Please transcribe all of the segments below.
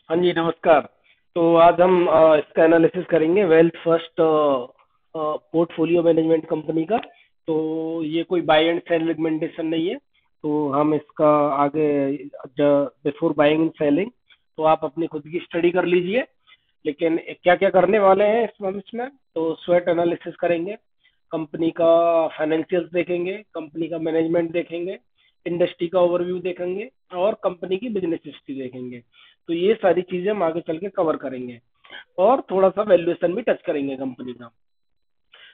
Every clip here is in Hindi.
हाँ जी, नमस्कार। तो आज हम इसका एनालिसिस करेंगे wealth first portfolio management company का। तो ये कोई बाय एंड सेल रिकमेंडेशन नहीं है। तो हम इसका आगे बिफोर बाइंग एंड सेलिंग तो आप अपनी खुद की स्टडी कर लीजिए। लेकिन क्या क्या करने वाले हैं इस मंथ में, तो स्वेट एनालिसिस करेंगे, कंपनी का फाइनेंशियल्स देखेंगे, कंपनी का मैनेजमेंट देखेंगे, इंडस्ट्री का ओवरव्यू देखेंगे और कंपनी की बिजनेस हिस्ट्री देखेंगे। तो ये सारी चीजें हम आगे चल के कवर करेंगे और थोड़ा सा वैल्यूएशन भी टच करेंगे कंपनी का।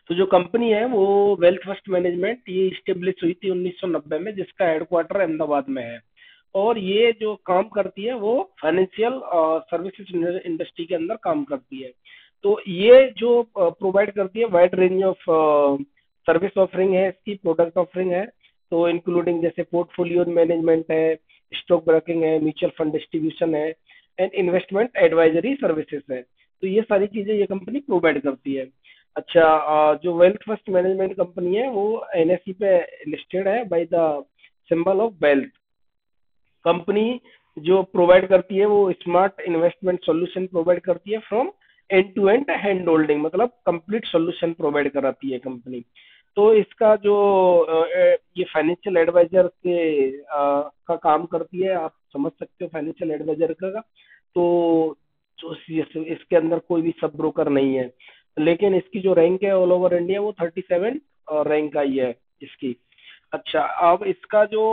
तो जो कंपनी है वो वेल्थ फर्स्ट मैनेजमेंट, ये स्टेब्लिश हुई थी 1990 में, जिसका हेडक्वार्टर अहमदाबाद में है। और ये जो काम करती है वो फाइनेंशियल सर्विसेज इंडस्ट्री के अंदर काम करती है। तो ये जो प्रोवाइड करती है wide range of service offering है, इसकी प्रोडक्ट ऑफरिंग है। तो इंक्लूडिंग जैसे पोर्टफोलियो मैनेजमेंट है, स्टॉक ब्रोकिंग है, म्यूचुअल फंड डिस्ट्रीब्यूशन है एंड इन्वेस्टमेंट एडवाइजरी सर्विसेज है। तो ये सारी चीजें ये कंपनी प्रोवाइड करती है। अच्छा, जो वेल्थ फर्स्ट मैनेजमेंट कंपनी है वो एनएसई पे लिस्टेड है by the symbol of wealth. Company जो प्रोवाइड करती है वो स्मार्ट इन्वेस्टमेंट सॉल्यूशन प्रोवाइड करती है from end to end hand holding, मतलब कंप्लीट सॉल्यूशन प्रोवाइड कराती है कंपनी। तो इसका जो ये फाइनेंशियल एडवाइजर के का काम करती है, आप समझ सकते हो फाइनेंशियल एडवाइजर का। तो जो इसके अंदर कोई भी सब ब्रोकर नहीं है, लेकिन इसकी जो रैंक है ऑल ओवर इंडिया वो 37 रैंक आई है इसकी। अच्छा, अब इसका जो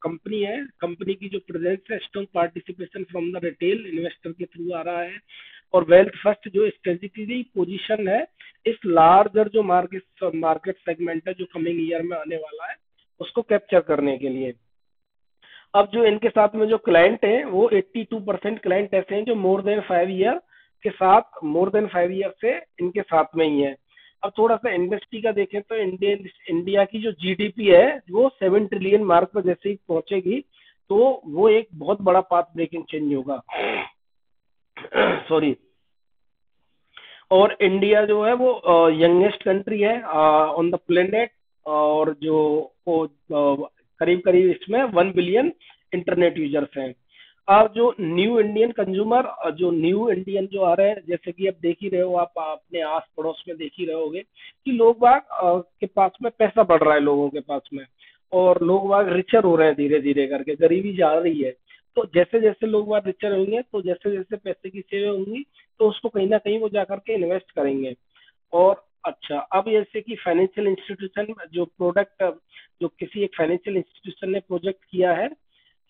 कंपनी है, कंपनी की जो प्रेजेंस है, strong participation from the retail investor के थ्रू आ रहा है। और वेल्थ फर्स्ट जो स्ट्रेटेजिकली पोजीशन है इस लार्जर जो मार्केट मार्केट सेगमेंट है जो कमिंग ईयर में आने वाला है, उसको कैप्चर करने के लिए। अब जो इनके साथ में जो क्लाइंट है वो 82% क्लाइंट ऐसे हैं जो मोर देन 5 ईयर से इनके साथ में ही है। अब थोड़ा सा इंडस्ट्री का देखें तो इंडिया की जो जीडीपी है वो 7 ट्रिलियन मार्क पर जैसे ही पहुंचेगी तो वो एक बहुत बड़ा पाथ ब्रेकिंग चेंज होगा। सॉरी। और इंडिया जो है वो यंगेस्ट कंट्री है ऑन द प्लेनेट। और जो करीब करीब इसमें 1 बिलियन इंटरनेट यूजर्स हैं। अब जो न्यू इंडियन कंज्यूमर, जो न्यू इंडियन जो आ रहे हैं, जैसे कि अब देख ही रहे हो, आप अपने आस पड़ोस में देख ही रहे होगे कि लोग बाग के पास में पैसा बढ़ रहा है, लोगों के पास में। और लोग बाग रिचर हो रहे हैं धीरे धीरे करके, गरीबी जा रही है। तो जैसे जैसे लोग बाग रिचर होंगे तो जैसे जैसे पैसे की सेविंग होंगी तो उसको कहीं ना कहीं वो जा करके इन्वेस्ट करेंगे। और अच्छा, अब जैसे कि फाइनेंशियल इंस्टीट्यूशन जो प्रोडक्ट, जो किसी एक फाइनेंशियल इंस्टीट्यूशन ने प्रोजेक्ट किया है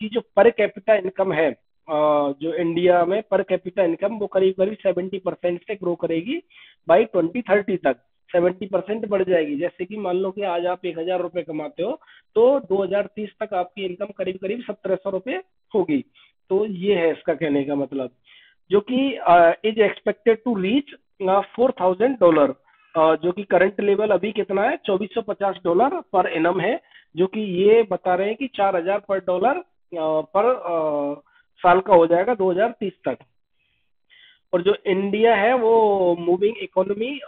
कि जो पर कैपिटा इनकम है, जो इंडिया में पर कैपिटा इनकम वो करीब करीब 70% से ग्रो करेगी बाई 2030 तक। 70% बढ़ जाएगी। जैसे कि मान लो कि आज आप 1,000 रुपये कमाते हो तो 2030 तक आपकी इनकम करीब करीब 1,700 रुपये होगी। तो ये है इसका कहने का मतलब, जो कि इज एक्सपेक्टेड टू रीच $4,000, जो कि करंट लेवल अभी कितना है, $2,450 पर एनम है। जो कि ये बता रहे हैं कि 4,000 पर डॉलर पर साल का हो जाएगा 2030 तक। और जो इंडिया है वो moving economy,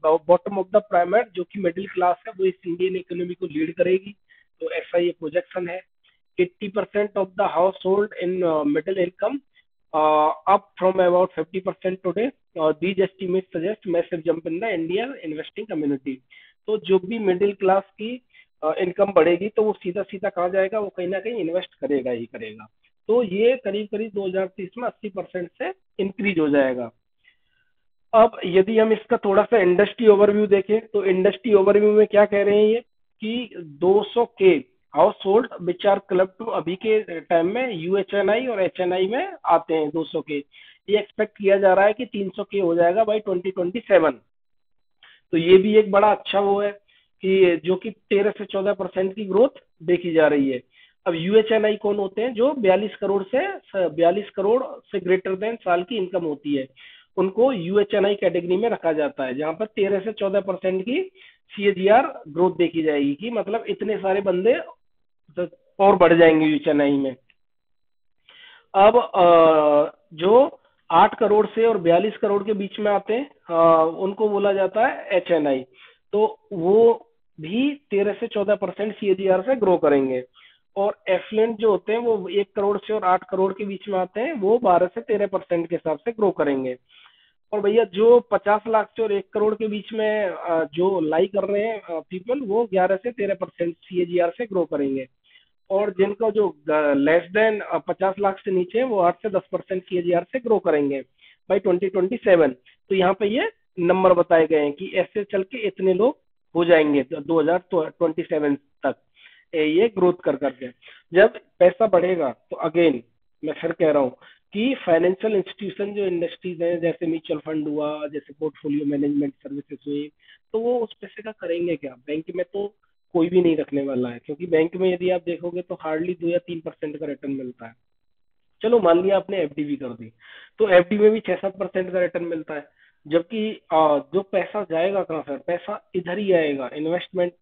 bottom of the pyramid, जो कि मिडिल क्लास है, वो इस इंडियन इकोनॉमी को लीड करेगी। तो ऐसा ये प्रोजेक्शन है। 80% of the household in middle income, up from about 50% today. These estimates suggest massive jump in the Indian investing community. तो जो भी मिडिल क्लास की इनकम बढ़ेगी तो वो सीधा सीधा कहाँ जाएगा, वो कहीं ना कहीं इन्वेस्ट करेगा ही करेगा। तो ये करीब करीब 2030 में 80% से इंक्रीज हो जाएगा। अब यदि हम इसका थोड़ा सा इंडस्ट्री ओवरव्यू देखें तो इंडस्ट्री ओवरव्यू में क्या कह रहे हैं ये कि 200 के household which are club to अभी के टाइम में यूएचएनआई और एचएनआई में आते हैं 200 के। ये एक्सपेक्ट किया जा रहा है कि 300 के हो जाएगा बाई 2027। तो ये भी एक बड़ा अच्छा वो है कि जो कि 13 से 14% की ग्रोथ देखी जा रही है। अब यूएचएनआई कौन होते हैं, जो 42 करोड़ से ग्रेटर देन साल की इनकम होती है, उनको यूएचएनआई कैटेगरी में रखा जाता है, जहां पर 13 से 14% की सीएजीआर ग्रोथ देखी जाएगी। कि मतलब इतने सारे बंदे और बढ़ जाएंगे यूएचएनआई में। अब जो 8 करोड़ से और 42 करोड़ के बीच में आते हैं, उनको बोला जाता है एचएनआई। तो वो भी 13 से 14% सीएजीआर से ग्रो करेंगे। और एफलेंट जो होते हैं वो 1 करोड़ से और 8 करोड़ के बीच में आते हैं, वो 12 से 13% के हिसाब से ग्रो करेंगे। और भैया जो 50 लाख से और 1 करोड़ के बीच में जो लाई कर रहे हैं पीपल, वो 11 से 13% CAGR से ग्रो करेंगे। और जिनका जो लेस देन 50 लाख से नीचे है वो 8 से 10% CAGR से ग्रो करेंगे बाई 2027। तो यहाँ पे ये नंबर बताए गए हैं कि ऐसे चल के इतने लोग हो जाएंगे 2027 तक, ये ग्रोथ कर करके। जब पैसा बढ़ेगा तो अगेन मैं फिर कह रहा हूँ कि फाइनेंशियल इंस्टीट्यूशन जो इंडस्ट्रीज हैं, जैसे म्यूचुअल फंड हुआ, जैसे पोर्टफोलियो मैनेजमेंट सर्विसेज हुई, तो वो उस पैसे का करेंगे क्या? बैंक में तो कोई भी नहीं रखने वाला है, क्योंकि बैंक में यदि आप देखोगे तो हार्डली 2 या 3% का रिटर्न मिलता है। चलो मान लिया आपने एफडी भी कर दी, तो एफडी में भी 6-7% का रिटर्न मिलता है। जबकि जो पैसा जाएगा कहाँ सर? पैसा इधर ही आएगा, इन्वेस्टमेंट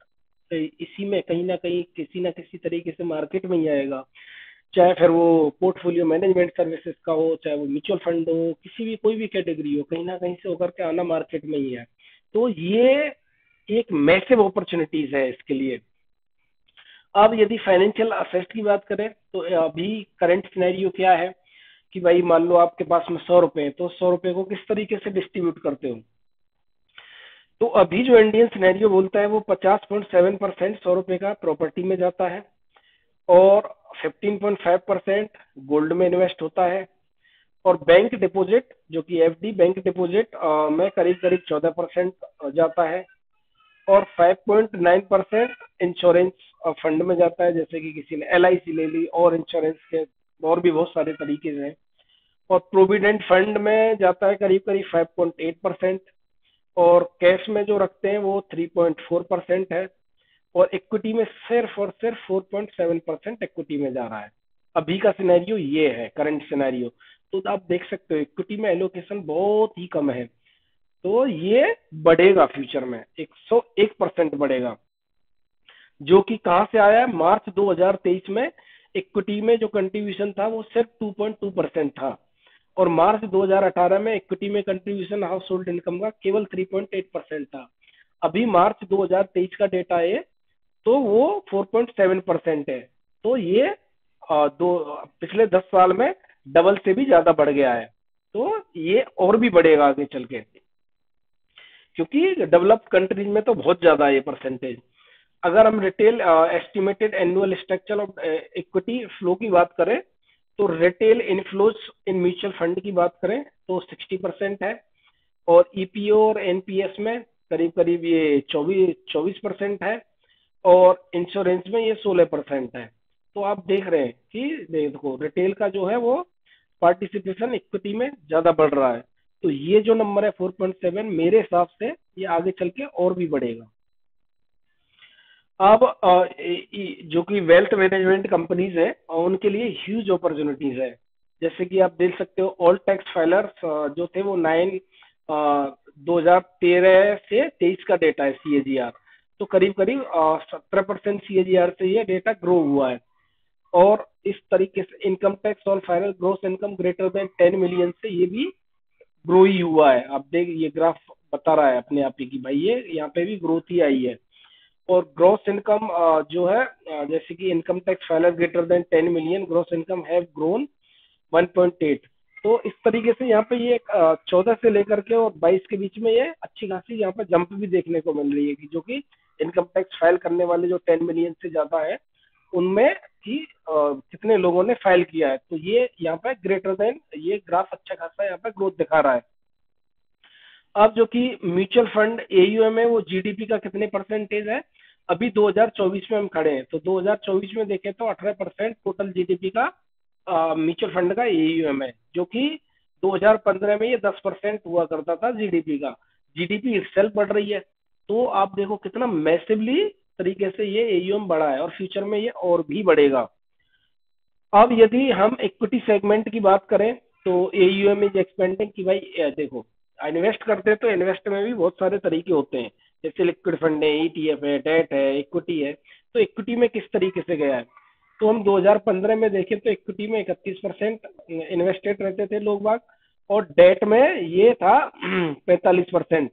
इसी में कहीं ना किसी तरीके से मार्केट में ही आएगा। चाहे फिर वो पोर्टफोलियो मैनेजमेंट सर्विसेज का हो, चाहे वो म्यूचुअल फंड हो, किसी भी कोई भी कैटेगरी हो, कहीं ना कहीं से होकर के आना मार्केट में ही है। तो ये एक मैसिव अपॉर्चुनिटीज है इसके लिए। अब यदि फाइनेंशियल असेस्ट की बात करें तो अभी करंट सिनेरियो क्या है कि भाई मान लो आपके पास में 100 रुपए है, तो 100 रुपए को किस तरीके से डिस्ट्रीब्यूट करते हो? तो अभी जो इंडियन सिनेरियो बोलता है वो 50.7% 100 रुपए का प्रॉपर्टी में जाता है, और 15.5% गोल्ड में इन्वेस्ट होता है, और बैंक डिपॉजिट जो कि एफडी बैंक डिपॉजिट में करीब करीब 14% जाता है, और 5.9% इंश्योरेंस फंड में जाता है, जैसे कि किसी ने LIC ले ली, और इंश्योरेंस के और भी बहुत सारे तरीके हैं। और प्रोविडेंट फंड में जाता है करीब करीब 5.8%, और कैश में जो रखते हैं वो 3.4% है, और इक्विटी में सिर्फ और सिर्फ 4.7% इक्विटी में जा रहा है। अभी का सिनेरियो ये है, करंट सिनेरियो। तो आप देख सकते हो इक्विटी में एलोकेशन बहुत ही कम है। तो ये बढ़ेगा फ्यूचर में, 101% बढ़ेगा। जो कि कहाँ से आया है? मार्च 2023 में इक्विटी में जो कंट्रीब्यूशन था वो सिर्फ 2.2% था, और मार्च 2018 में इक्विटी में कंट्रीब्यूशन हाउस होल्ड इनकम का केवल 3.8% था। अभी मार्च 2023 का डेटा है तो वो 4.7% है। तो ये दो पिछले 10 साल में डबल से भी ज्यादा बढ़ गया है। तो ये और भी बढ़ेगा आगे चल के, क्योंकि डेवलप्ड कंट्रीज में तो बहुत ज्यादा है ये परसेंटेज। अगर हम retail estimated annual structure of equity flow की बात करें, तो retail inflows in mutual fund की बात करें तो 60% है, और ईपीओ और एनपीएस में करीब करीब ये 24% है, और इंश्योरेंस में ये 16% है। तो आप देख रहे हैं कि देखो रिटेल का जो है वो पार्टिसिपेशन इक्विटी में ज्यादा बढ़ रहा है। तो ये जो नंबर है 4.7, मेरे हिसाब से ये आगे चल के और भी बढ़ेगा। अब जो कि वेल्थ मैनेजमेंट कंपनीज है उनके लिए ह्यूज अपॉर्चुनिटीज है। जैसे कि आप देख सकते हो ऑल टैक्स फाइलर्स जो थे वो 2013 से 23 का डेटा है CAGR। तो करीब करीब 17% CAGR से ये डेटा ग्रो हुआ है। और इस तरीके से income tax on final gross income greater than 10 million से ये भी ग्रो ही हुआ है। आप देख ये ग्राफ बता रहा है अपने आप ही कि भाई ये यहाँ पे भी ग्रोथ ही आई है। और ग्रॉस इनकम जो है जैसे कि income tax filer greater than 10 million gross income have grown 1.8। तो इस तरीके से यहाँ पे ये 14 से लेकर के और 22 के बीच में ये अच्छी खासी यहाँ पे जंप भी देखने को मिल रही है कि जो कि इनकम टैक्स फाइल करने वाले जो 10 मिलियन से ज्यादा है उनमें कि कितने लोगों ने फाइल किया है। तो ये यहाँ पे ग्रेटर देन, ये ग्राफ अच्छा खासा यहाँ पे ग्रोथ दिखा रहा है। अब जो कि म्यूचुअल फंड AUM है वो जीडीपी का कितने परसेंटेज है? अभी 2024 में हम खड़े हैं, तो 2024 में देखें तो 18% टोटल जीडीपी का म्यूचुअल फंड का AUM है, जो कि 2015 में ये 10% हुआ करता था जीडीपी का। जीडीपी itself बढ़ रही है। तो आप देखो कितना मैसिवली तरीके से ये AUM बढ़ा है, और फ्यूचर में ये और भी बढ़ेगा। अब यदि हम इक्विटी सेगमेंट की बात करें तो AUM इज एक्सपेंडिंग कि भाई देखो इन्वेस्ट करते हैं तो इन्वेस्ट में भी बहुत सारे तरीके होते हैं, जैसे लिक्विड फंड है, ETF है, डेट है, इक्विटी है। तो इक्विटी में किस तरीके से गया है? तो हम 2015 में देखें तो इक्विटी में 31% इन्वेस्टेड रहते थे लोग बाग, और डेट में ये था 45%,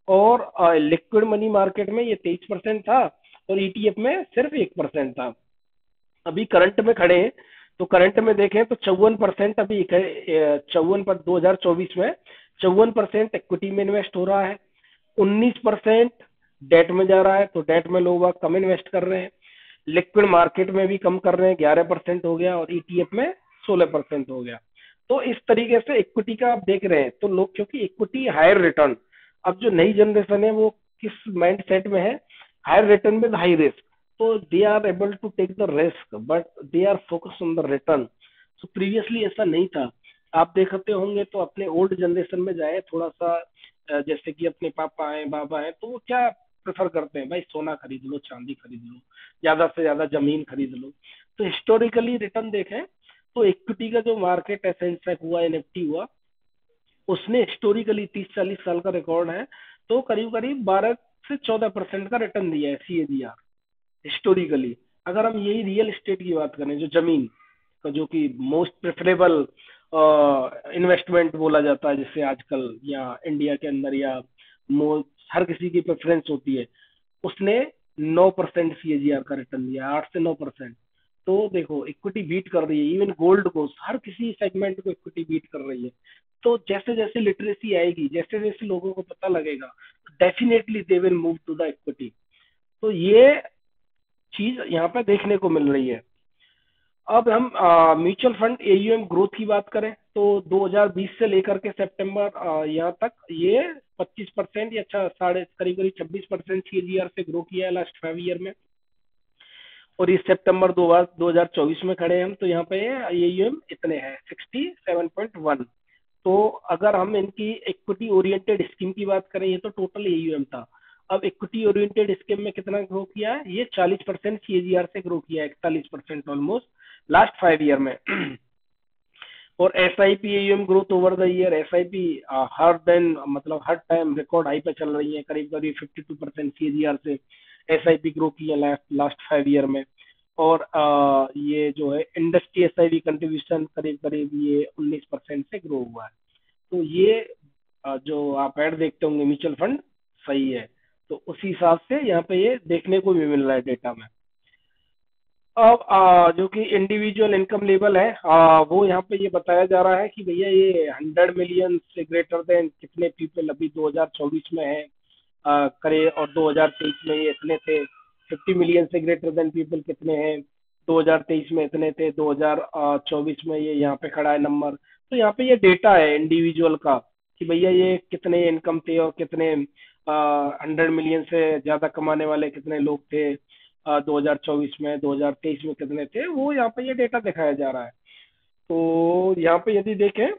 और लिक्विड मनी मार्केट में ये 23% था, और ETF में सिर्फ 1% था। अभी करंट में खड़े हैं, तो करंट में देखें तो 54% अभी 2024 में 54% इक्विटी में इन्वेस्ट हो रहा है, 19% डेट में जा रहा है, तो डेट में लोग बाग कम इन्वेस्ट कर रहे हैं, लिक्विड मार्केट में भी कम कर रहे हैं, 11% हो गया, और ईटीएफ में 16% हो गया। तो इस तरीके से इक्विटी का आप देख रहे हैं, तो लोग क्योंकि इक्विटी हायर रिटर्न, अब जो नई जनरेशन है वो किस माइंड सेट में है, higher return with high risk, तो they are able to take the risk but they are focus on the return. So previously ऐसा नहीं था। आप देखते होंगे तो अपने ओल्ड जनरेशन में जाए थोड़ा सा, जैसे कि अपने पापा हैं, बाबा हैं, तो वो क्या प्रेफर करते हैं, भाई सोना खरीद लो, चांदी खरीद लो, ज्यादा से ज्यादा जमीन खरीद लो। तो हिस्टोरिकली रिटर्न देखें तो इक्विटी का जो मार्केट है, सेंसेक्स हुआ, एनएफटी हुआ, उसने हिस्टोरिकली 30-40 साल का रिकॉर्ड है, तो करीब करीब 12 से 14% का रिटर्न दिया है सीएजीआर हिस्टोरिकली। अगर हम यही रियल एस्टेट की बात करें, जो जमीन का, जो कि मोस्ट प्रेफरेबल इन्वेस्टमेंट बोला जाता है जिससे आजकल, या इंडिया के अंदर, या हर किसी की प्रेफरेंस होती है, उसने 9% सीएजीआर का रिटर्न दिया, 8 से 9%। तो देखो इक्विटी बीट कर रही है, इवन गोल्ड को, हर किसी सेगमेंट को इक्विटी बीट कर रही है। तो जैसे जैसे लिटरेसी आएगी, जैसे जैसे लोगों को पता लगेगा, definitely they will move to the equity. तो ये चीज यहाँ पे देखने को मिल रही है। अब हम म्यूचुअल फंड एयूएम ग्रोथ की बात करें तो 2020 से लेकर के सितंबर यहाँ तक ये 25% या अच्छा साढ़े करीब करीब 26% सीएजीआर से ग्रो किया है लास्ट 5 ईयर में। और इस सितंबर 2024 में खड़े हैं हम, तो यहाँ पे एयूएम इतने हैं 67.1। तो अगर हम इनकी इक्विटी ओरिएंटेड स्कीम की बात करें, ये तो टोटल एयूएम था। अब इक्विटी ओरिएंटेड स्कीम में कितना ग्रो किया है, ये 40% सीएजीआर से ग्रो किया है, 41% ऑलमोस्ट लास्ट 5 ईयर में। और S I P M growth over the year, S I P हर दिन, मतलब हर टाइम रिकॉर्ड हाई पे चल रही है, करीब करीब 52% सीएजीआर से एस आई पी ग्रो की है लास्ट 5 ईयर में। और ये जो है industry S I P contribution करीब करीब ये 19% से ग्रो हुआ है। तो ये जो आप ऐड देखते होंगे म्यूचुअल फंड सही है, तो उसी हिसाब से यहाँ पे ये देखने को भी मिल रहा है डेटा में। अब जो कि इंडिविजुअल इनकम लेवल है, वो यहाँ पे ये बताया जा रहा है कि भैया ये 100 मिलियन से ग्रेटर देन कितने पीपल अभी 2024 में है, करे, और 2023 में ये इतने थे। 50 मिलियन से ग्रेटर देन पीपल कितने हैं, 2023 में इतने थे, 2024 में ये यहाँ पे खड़ा है नंबर। तो यहाँ पे ये डेटा है इंडिविजुअल का कि भैया ये कितने इनकम थे, और कितने 100 मिलियन से ज्यादा कमाने वाले कितने लोग थे 2024 में, 2023 में कितने थे, वो यहाँ पे ये डेटा दिखाया जा रहा है। तो यहाँ पे यदि देखें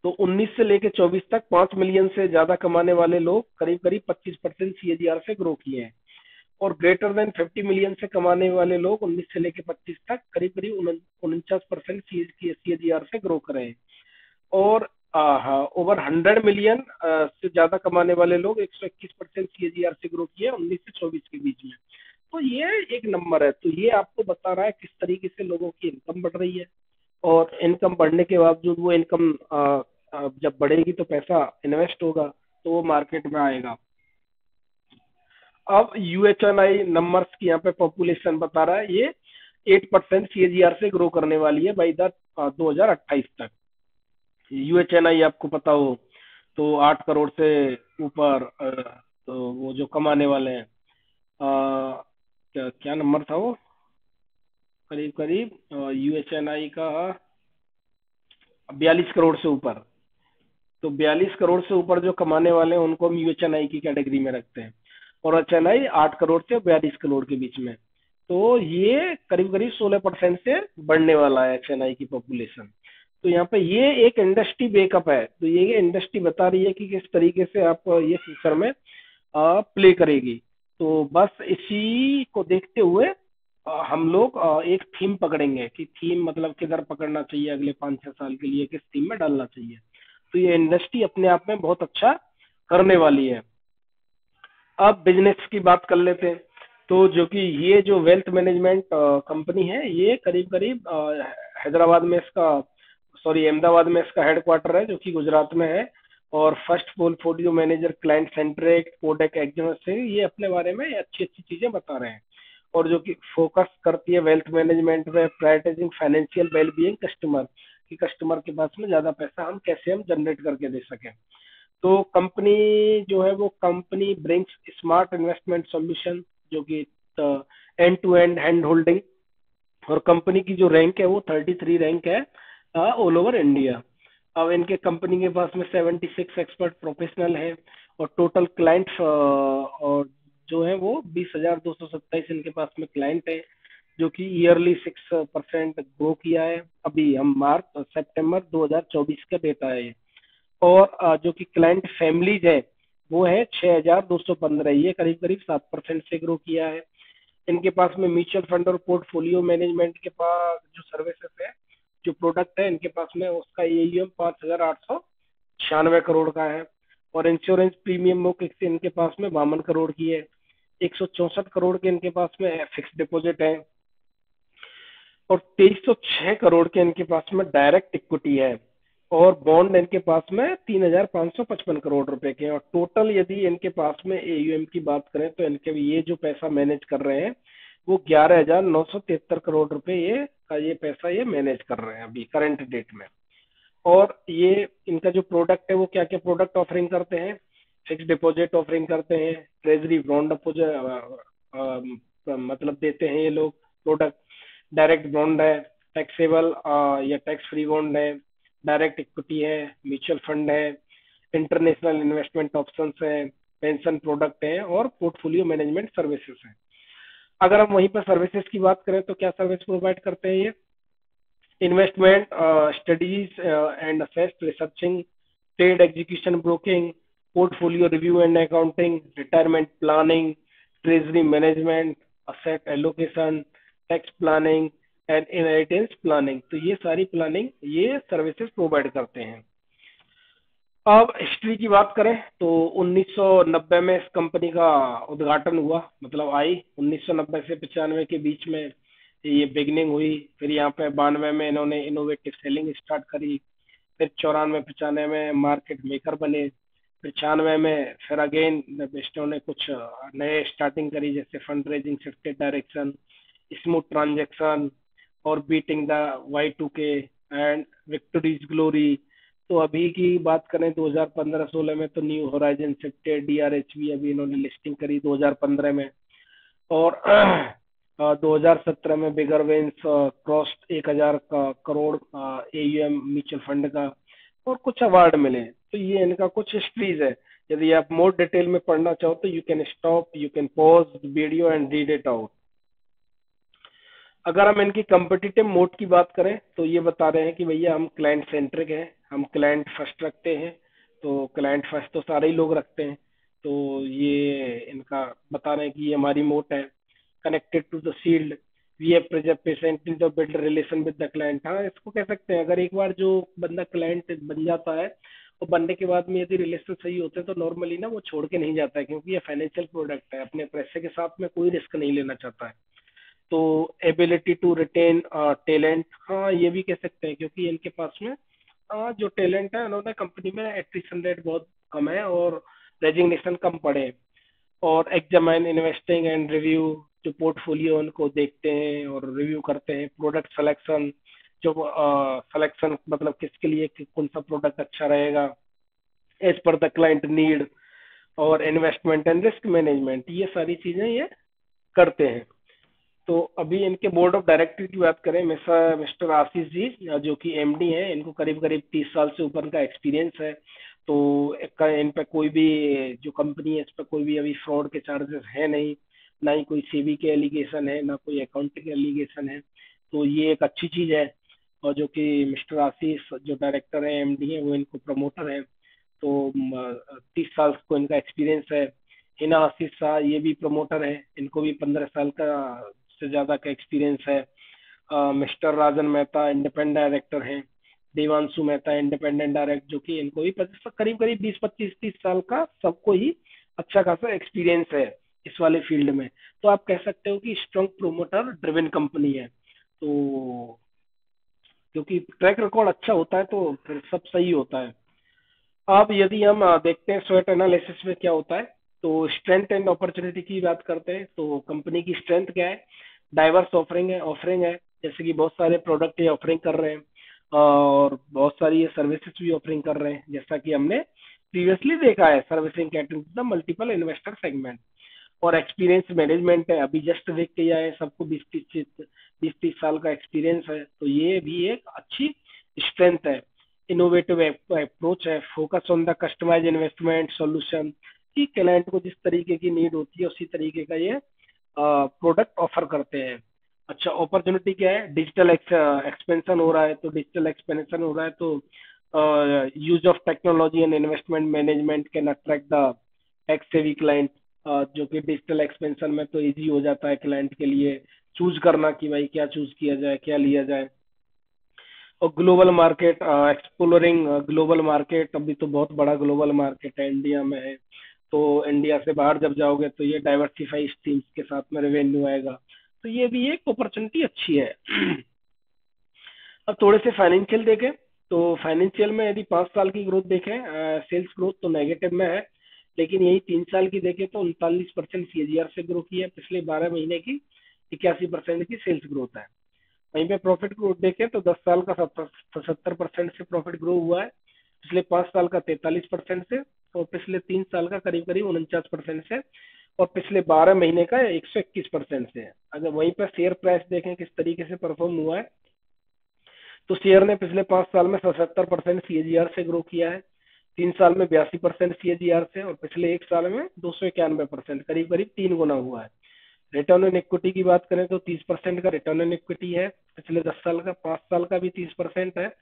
तो 19 से लेके 24 तक 5 मिलियन से ज्यादा कमाने वाले लोग करीब करीब 25% सीएजीआर से ग्रो किए हैं। और ग्रेटर देन 50 मिलियन से कमाने वाले लोग 19 से लेके 25 तक करीब करीब 49% सीएजीआर से ग्रो करे हैं। और हाँ, ओवर 100 मिलियन से ज्यादा कमाने वाले लोग 121% सीएजीआर से ग्रो किए 19 से 24 के बीच में। तो ये एक नंबर है, तो ये आपको बता रहा है किस तरीके से लोगों की इनकम बढ़ रही है। और इनकम बढ़ने के बावजूद वो इनकम जब बढ़ेगी तो पैसा इन्वेस्ट होगा, तो वो मार्केट में आएगा। अब यूएचएनआई नंबर्स की यहाँ पे पॉपुलेशन बता रहा है, ये 8% सीएजीआर से ग्रो करने वाली है बाई द 2028 तक। यूएचएनआई आपको पता हो तो 8 करोड़ से ऊपर, तो वो जो कमाने वाले हैं, क्या क्या नंबर था वो, करीब करीब यूएचएनआई का 42 करोड़ से ऊपर। तो 42 करोड़ से ऊपर जो कमाने वाले हैं उनको हम यूएचएनआई की कैटेगरी में रखते हैं। और एचएनआई 8 करोड़ से 42 करोड़ के बीच में। तो ये करीब करीब 16% से बढ़ने वाला है एचएनआई की पॉपुलेशन। तो यहाँ पे ये एक इंडस्ट्री बेकअप है, तो ये इंडस्ट्री बता रही है कि किस तरीके से आप ये फ्यूचर में प्ले करेगी। तो बस इसी को देखते हुए हम लोग एक थीम पकड़ेंगे कि थीम मतलब किधर पकड़ना चाहिए, अगले 5-6 साल के लिए किस थीम में डालना चाहिए। तो ये इंडस्ट्री अपने आप में बहुत अच्छा करने वाली है। अब बिजनेस की बात कर लेते हैं। तो जो कि ये जो वेल्थ मैनेजमेंट कंपनी है, ये करीब करीब हैदराबाद में इसका, सॉरी अहमदाबाद में इसका हेडक्वार्टर है, जो कि गुजरात में है। और first portfolio manager client centric कोडेक एक्जनस से ये अपने बारे में अच्छी अच्छी चीजें बता रहे हैं। और जो कि फोकस करती है वेल्थ मैनेजमेंट में, प्रायोरिटाइजिंग फाइनेंशियल वेलबीइंग कस्टमर, कि कस्टमर के पास में ज्यादा पैसा हम कैसे हम जनरेट करके दे सकें। तो कंपनी जो है वो company brings smart investment solution, जो कि end to end hand holding, और कंपनी की जो रैंक है वो 33 रैंक है ऑल ओवर इंडिया। अब इनके कंपनी के पास में 76 एक्सपर्ट प्रोफेशनल है, और टोटल क्लाइंट और जो है वो 20,227 इनके पास में क्लाइंट है, जो कि ईयरली 6% ग्रो किया है। अभी हम मार्च सितंबर 2024 का डेटा है ये। और जो कि क्लाइंट फैमिलीज है वो है 6,215, ये करीब करीब 7% से ग्रो किया है। इनके पास में म्यूचुअल फंड और पोर्टफोलियो मैनेजमेंट के पास जो सर्विसेज है, जो प्रोडक्ट है इनके पास में, उसका एयूएम 5,896 करोड़ का है। और इंश्योरेंस प्रीमियम बुक इनके पास में 52 करोड़ की है। 164 करोड़ के इनके पास में फिक्स डिपॉजिट है, और 2306 करोड़ के इनके पास में डायरेक्ट इक्विटी है। और बॉन्ड इनके पास में 3,555 करोड़ रुपए के हैं। और टोटल यदि इनके पास में एयूएम की बात करें तो इनके ये जो पैसा मैनेज कर रहे हैं वो 11,973 करोड़ रुपए ये पैसा ये मैनेज कर रहे हैं अभी करंट डेट में। और ये इनका जो प्रोडक्ट है वो क्या क्या प्रोडक्ट ऑफरिंग करते हैं, फिक्स डिपॉजिट ऑफरिंग करते हैं, ट्रेजरी बॉन्ड मतलब देते हैं ये लोग प्रोडक्ट, डायरेक्ट बॉन्ड है, टैक्सेबल या टैक्स फ्री बॉन्ड है, डायरेक्ट इक्विटी है, म्यूचुअल फंड है, इंटरनेशनल इन्वेस्टमेंट ऑप्शंस है, पेंशन प्रोडक्ट है, और पोर्टफोलियो मैनेजमेंट सर्विसेज है। अगर हम वहीं पर सर्विसेज की बात करें तो क्या सर्विस प्रोवाइड करते हैं ये, investment studies and assess researching, trade execution broking, portfolio review and accounting, retirement planning, treasury management, asset allocation, tax planning and inheritance planning। तो ये सारी प्लानिंग ये सर्विसेज प्रोवाइड करते हैं। अब हिस्ट्री की बात करें तो 1990 में इस कंपनी का उद्घाटन हुआ, मतलब आई 1990 से 95 के बीच में ये बिगनिंग हुई। फिर यहाँ पे 92 में इन्होंने इनोवेटिव सेलिंग स्टार्ट करी। फिर 94 95 में मार्केट मेकर बने। फिर 96 में फिर अगेन इन्होंने कुछ नए स्टार्टिंग करी, जैसे fund raising, shifted direction, smooth transaction, और beating the Y2K and victories glory. तो अभी की बात करें 2015-16 में तो न्यू होराइजन शिफ्टेड, DRHV अभी इन्होंने लिस्टिंग करी 2015 में। और 2017 में बिगर वेंस क्रॉस 1,000 का करोड़ AUM म्यूचुअल फंड का, और कुछ अवार्ड मिले। तो ये इनका कुछ हिस्ट्रीज है। यदि आप मोर डिटेल में पढ़ना चाहो तो you can stop, you can pause video and read it out. अगर हम इनकी कम्पिटिटिव मोड की बात करें तो ये बता रहे हैं कि भैया हम क्लाइंट सेंट्रिक हैं, हम क्लाइंट फर्स्ट रखते हैं। तो क्लाइंट फर्स्ट तो सारे ही लोग रखते हैं, तो ये इनका बता रहे हैं कि ये हमारी मोट है। Connected to the shield, we have present in the build relation with the client. हाँ, इसको कह सकते हैं, अगर एक बार जो बंदा क्लाइंट बन जाता है और बनने के बाद में यदि रिलेशन सही होते हैं तो नॉर्मली ना वो छोड़ के नहीं जाता है, क्योंकि ये फाइनेंशियल प्रोडक्ट है, अपने पैसे के साथ में कोई रिस्क नहीं लेना चाहता है। तो एबिलिटी टू रिटेन टैलेंट, हाँ ये भी कह सकते हैं, क्योंकि इनके पास में जो टैलेंट है, उन्होंने कंपनी में एट्रिशन रेट बहुत कम है और रेजिग्नेशन कम पड़े हैं। और एग्जामाइन इन्वेस्टिंग एंड रिव्यू, जो पोर्टफोलियो उनको देखते हैं और रिव्यू करते हैं। प्रोडक्ट सिलेक्शन, जो सिलेक्शन मतलब किसके लिए कौन सा प्रोडक्ट अच्छा रहेगा as per the client need. और इन्वेस्टमेंट एंड रिस्क मैनेजमेंट, ये सारी चीजें ये करते हैं। तो अभी इनके बोर्ड ऑफ डायरेक्टर की बात करें, मिस्टर आशीष जी जो कि MD हैं, इनको करीब करीब 30 साल से ऊपर का एक्सपीरियंस है। तो इन पे कोई भी जो कंपनी है इस पर कोई भी अभी फ्रॉड के चार्जेस है नहीं, ना ही कोई सेबी के एलिगेशन है, ना कोई अकाउंटिंग एलिगेशन है। तो ये एक अच्छी चीज है। और जो कि मिस्टर आशीष जो डायरेक्टर है, MD है, वो इनको प्रमोटर है। तो 30 साल को इनका एक्सपीरियंस है। हिना आशीष शाह ये भी प्रमोटर है, इनको भी 15 साल का से ज्यादा का एक्सपीरियंस है। मिस्टर राजन मेहता इंडिपेंडेंट डायरेक्टर हैं। देवांशु मेहता इंडिपेंडेंट डायरेक्टर, जो कि इनको भी करीब करीब 20 25 30 साल का सबको ही अच्छा खासा एक्सपीरियंस है इस वाले फील्ड में। तो आप कह सकते हो कि स्ट्रॉन्ग प्रोमोटर ड्रिवन कंपनी है। तो क्योंकि ट्रैक रिकॉर्ड अच्छा होता है तो फिर सब सही होता है। अब यदि हम देखते हैं स्वेट एनालिसिस में क्या होता है, तो स्ट्रेंथ एंड अपॉर्चुनिटी की बात करते हैं तो कंपनी की स्ट्रेंथ क्या है, डाइवर्स ऑफरिंग है, जैसे कि बहुत सारे प्रोडक्ट ये ऑफरिंग कर रहे हैं और बहुत सारी ये सर्विसेज भी ऑफरिंग कर रहे हैं, जैसा कि हमने प्रीवियसली देखा है, servicing catering the multiple investor segment. और एक्सपीरियंस मैनेजमेंट है, अभी जस्ट देख के आए सबको 20-30 साल का एक्सपीरियंस है, तो ये भी एक अच्छी स्ट्रेंथ है। इनोवेटिव अप्रोच है, focus on the customise investment solution, कि क्लाइंट को जिस तरीके की नीड होती है उसी तरीके का ये प्रोडक्ट ऑफर करते हैं। अच्छा, अपॉर्चुनिटी क्या है, डिजिटल एक्सपेंशन हो रहा है, तो डिजिटल एक्सपेंशन हो रहा है तो use of technology and investment management can attract the tech savvy client, जो कि डिजिटल एक्सपेंशन में तो इजी हो जाता है क्लाइंट के लिए चूज करना कि भाई क्या चूज किया जाए, क्या लिया जाए। और global market, exploring global market, अभी तो बहुत बड़ा ग्लोबल मार्केट है इंडिया में है, तो इंडिया से बाहर जब जाओगे तो ये डाइवर्सिफाई स्ट्रीम्स के साथ में रेवेन्यू आएगा, तो ये भी एक अपॉर्चुनिटी अच्छी है। अब थोड़े से फाइनेंशियल देखें, तो फाइनेंशियल में यदि 5 साल की ग्रोथ देखें, सेल्स ग्रोथ तो नेगेटिव में है, लेकिन यही 3 साल की देखें तो 39% सीएजीआर से ग्रो की है, पिछले 12 महीने की 81% की सेल्स ग्रोथ है। वहीं पे प्रॉफिट ग्रोथ देखें तो 10 साल का 70% से प्रॉफिट ग्रो हुआ है, पिछले 5 साल का 43% से, और पिछले 3 साल का करीब करीब 49% से, और पिछले 12 महीने का 121% से है। अगर वहीं पर शेयर प्राइस देखें किस तरीके से परफॉर्म हुआ है, तो शेयर ने पिछले 5 साल में 77% सीएजीआर से ग्रो किया है, 3 साल में 82% सीएजीआर से, और पिछले 1 साल में 291%, करीब करीब 3 गुना हुआ है। रिटर्न ऑन इक्विटी की बात करें तो 30% का रिटर्न ऑन इक्विटी है, पिछले 10 साल का, 5 साल का भी 30% है,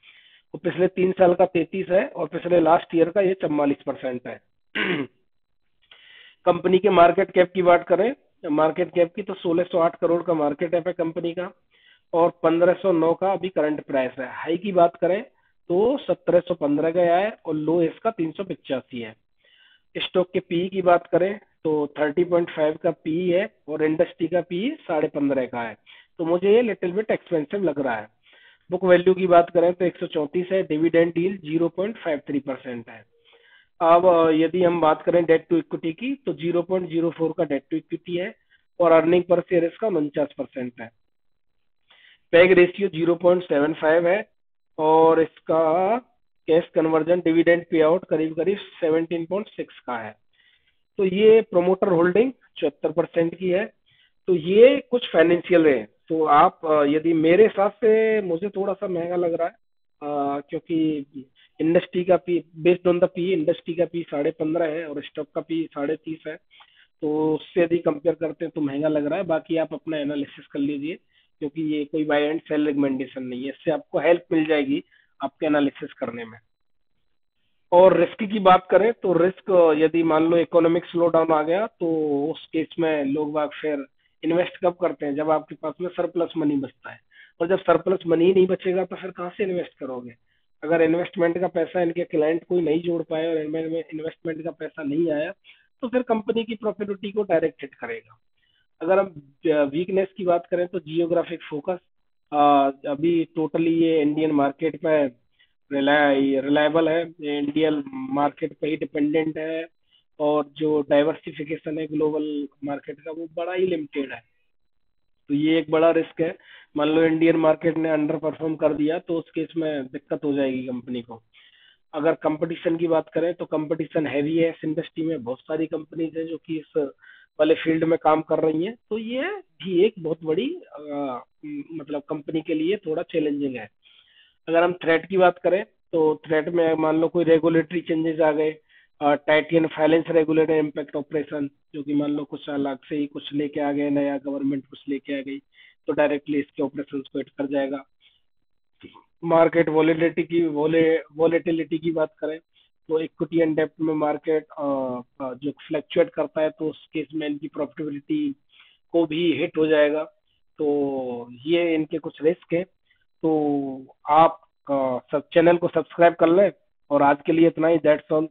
और पिछले 3 साल का 33 है, और पिछले लास्ट ईयर का ये 44% है। कंपनी के मार्केट कैप की बात करें, मार्केट कैप की तो 1608 करोड़ का मार्केट कैप है कंपनी का, और 1509 का अभी करंट प्राइस है। हाई की बात करें तो 1715 गया है, और लो इसका 385 है। स्टॉक के पी की बात करें तो 30.5 का पी है, और इंडस्ट्री का पी 15.5 का है, तो मुझे ये लिटिल बिट एक्सपेंसिव लग रहा है। बुक वैल्यू की बात करें तो 134 है, डिविडेंड यील्ड 0.53% है। अब यदि हम बात करें डेट टू इक्विटी की तो 0.04 का डेट टू इक्विटी है, और अर्निंग पर शेयर इसका 49% है। पैग रेशियो 0.75 है, और इसका cash conversion dividend pay out करीब करीब 17.6 का है। तो ये प्रोमोटर होल्डिंग 74% की है। तो ये कुछ फाइनेंशियल है, तो आप यदि मेरे हिसाब से मुझे थोड़ा सा महंगा लग रहा है, क्योंकि इंडस्ट्री का P, based on the P, industry का पी 15.5 है और स्टॉक का पी 30.5 है, तो उससे यदि कंपेयर करते हैं तो महंगा लग रहा है। बाकी आप अपना एनालिसिस कर लीजिए, क्योंकि ये कोई बाय एंड सेल रिकमेंडेशन नहीं है, इससे आपको हेल्प मिल जाएगी आपके एनालिसिस करने में। और रिस्क की बात करें तो रिस्क, यदि मान लो इकोनॉमिक स्लो डाउन आ गया तो उस केस में लोग बाग फिर इन्वेस्ट कब करते हैं, जब आपके पास में सरप्लस मनी बचता है, और जब सरप्लस मनी नहीं बचेगा तो फिर कहाँ से इन्वेस्ट करोगे। अगर इन्वेस्टमेंट का पैसा इनके क्लाइंट कोई नहीं जोड़ पाए और इन्वेस्टमेंट का पैसा नहीं आया, तो फिर कंपनी की प्रॉफिटिविटी को डायरेक्ट हिट करेगा। अगर हम वीकनेस की बात करें तो जियोग्राफिक फोकस, अभी टोटली ये इंडियन मार्केट पे रिलायबल है, ये इंडियन मार्केट पे ही डिपेंडेंट है, और जो डाइवर्सिफिकेशन है ग्लोबल मार्केट का वो बड़ा ही लिमिटेड है, तो ये एक बड़ा रिस्क है। मान लो इंडियन मार्केट ने अंडर परफॉर्म कर दिया तो उस केस में दिक्कत हो जाएगी कंपनी को। अगर कंपटीशन की बात करें तो कंपटीशन हैवी है, इस इंडस्ट्री में बहुत सारी कंपनीज है जो कि इस वाले फील्ड में काम कर रही हैं, तो ये भी एक बहुत बड़ी मतलब कंपनी के लिए थोड़ा चैलेंजिंग है। अगर हम थ्रेट की बात करें तो थ्रेट में मान लो कोई रेगुलेटरी चेंजेस आ गए, टाइटियन फाइनेंस रेगुलेटर इम्पैक्ट ऑपरेशन, जो कि मान लो कुछ अलग से ही कुछ लेके आ गए, नया गवर्नमेंट कुछ लेके आ गई, तो डायरेक्टली इसके ऑपरेशन को हिट कर जाएगा। मार्केट वॉलेटिलिटी की बात करें तो इक्विटी एंड डेब्ट में मार्केट जो फ्लक्चुएट करता है, तो उस केस में इनकी प्रॉफिटेबिलिटी को भी हिट हो जाएगा। तो ये इनके कुछ रिस्क है। तो आप सब चैनल को सब्सक्राइब कर लें, और आज के लिए इतना ही, दैट्स ऑल।